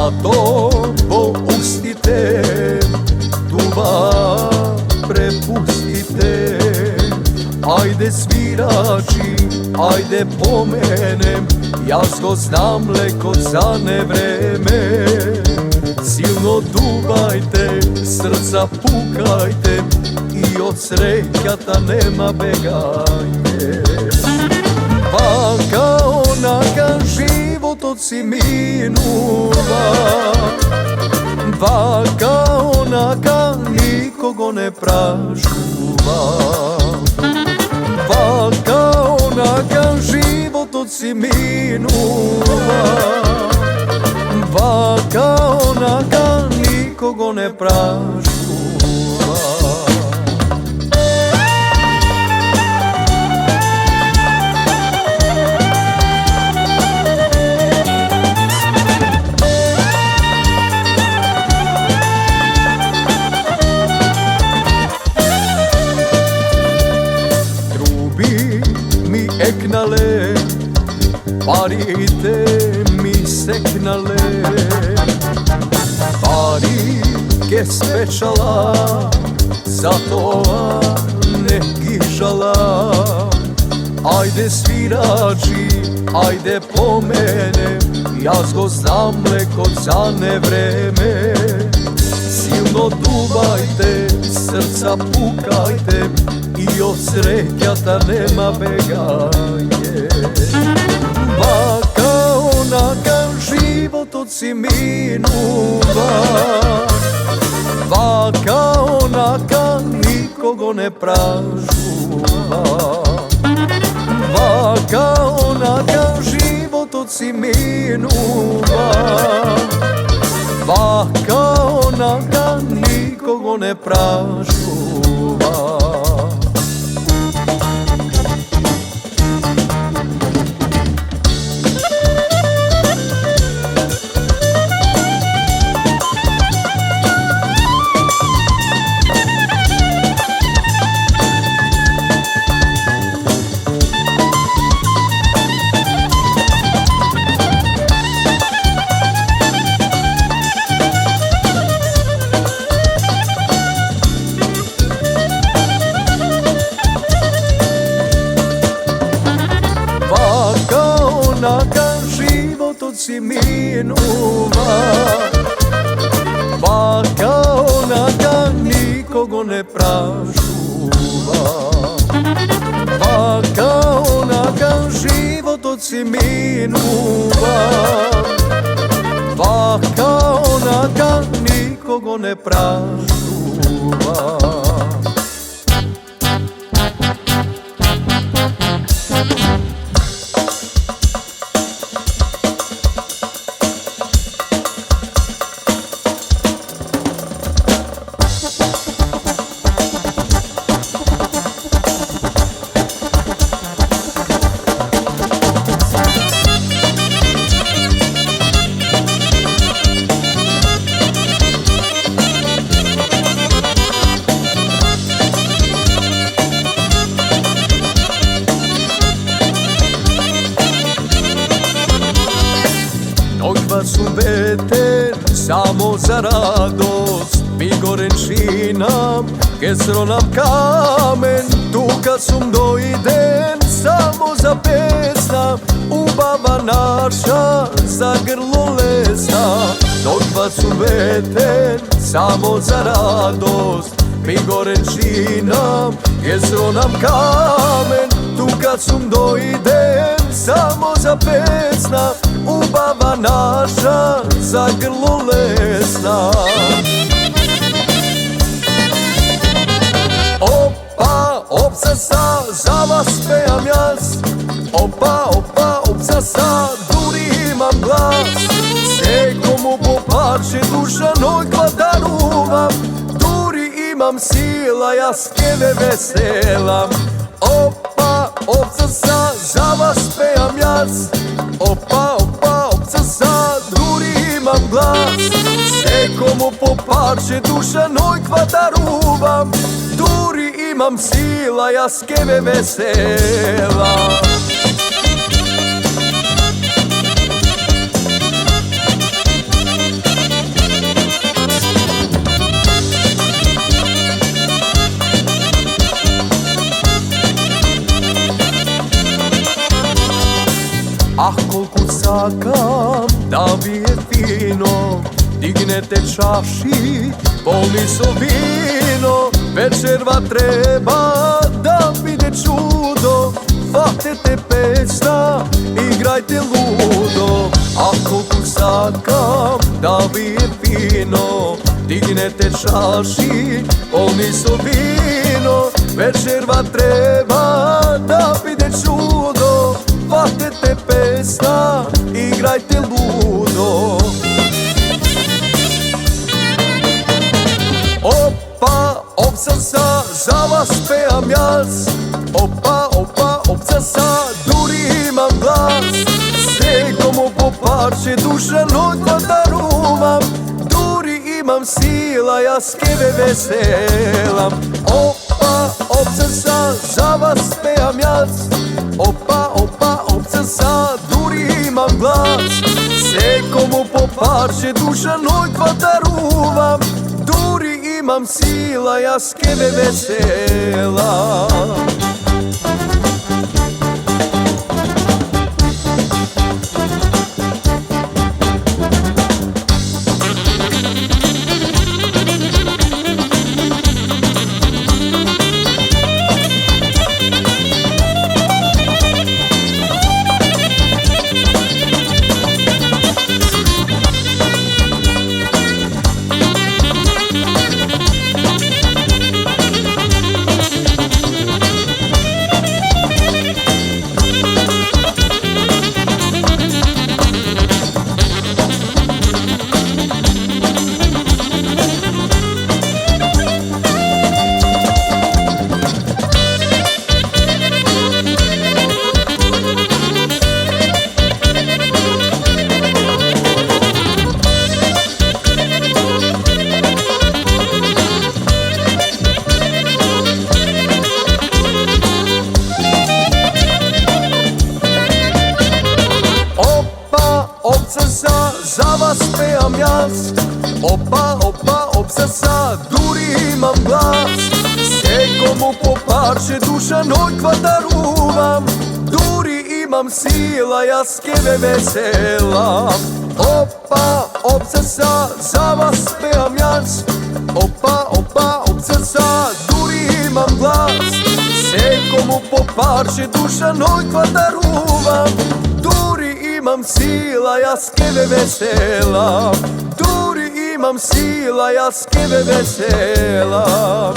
Zato pustite, tuba prepustite. Ajde svirači, ajde pomenem, jasko znam leko za nevreme. Silno dubajte, srca pukajte i od srećata nema beganje. Vaka onaka život od si minuva, vaka onaka nikogo ne pražuva. Vaka onaka život od si minuva, vaka onaka nikogo ne pražuva. Eknale, parite mi seknale, pari ke svečala, zato ne gižala. Ajde svirači, ajde pomene, jazgo znam leko za nevreme. Silno dubajte, srca pukajte i od srećata nema beganje. Vaka onaka život od si minuva, vaka onaka nikogo ne pražuva. Vaka onaka život od si minuva, vaka onaka nikogo ne pražuva. Onaka život od si minuva, vaka onaka nikogo ne pražuva. Vaka onaka život od si minuva, vaka onaka nikogo ne pražuva. Noćba su veter samo za radost, Vigorenčinam, kesro nam kamen, tu kad sum dojden, samo za pesna, ubava naša za grlo lesna. Noćba su veter samo za radost, Vigorenčinam, kesro nam kamen, tu kad sum dojden, samo za pesna, ubava naša za grlo lesna. Opa, opsa sa, za vas pejam jas. Opa, opa, opsa sa, duri imam glas. Se komu popače duša noj kvadaruvam, duri imam sila, ja skeve veselam. Opa, opsa sa, za vas pejam jas. Opa, opa, opsa sa, duri imam glas. Se komu popače duša noj kvadaruvam, duri imam sila, ja skeve vesela. Ah, koliko sakam da bi je fino, dignete čaši, polni su vino. Večerva treba da vide čudo, hvatete pesna, igrajte ludo. Ah, koliko sakam da bi je fino, dignete čaši, polni su vino. Večerva treba da vide čudo, hvatete pesna, igrajte ludo. Opa, opsasa, za vas pejam jaz. Opa, opa, opsasa, duri imam glas. Svekomu po parče duša noćva daruvam. Duri imam sila, ja skeve veselam. Opa, opsasa, za vas pejam jaz. Opa, opa, opsasa, duri imam glas. Svekomu po parče duša noćva daruvam. Duri imam sila, ja skeve vesela. Opsasa, za vas pejam jaz. Opa, opa, opsasa, duri imam glas. Svekomu po parče duša noćva daruvam. Duri imam sila, ja skeve veselam. Opa, opsasa, za vas pejam jaz. Opa, opa, opsasa, duri imam glas. Svekomu po parče duša noćva daruvam. Duri imam sila, ja skeve veselam. Duri imam sila, ja skeve veselam.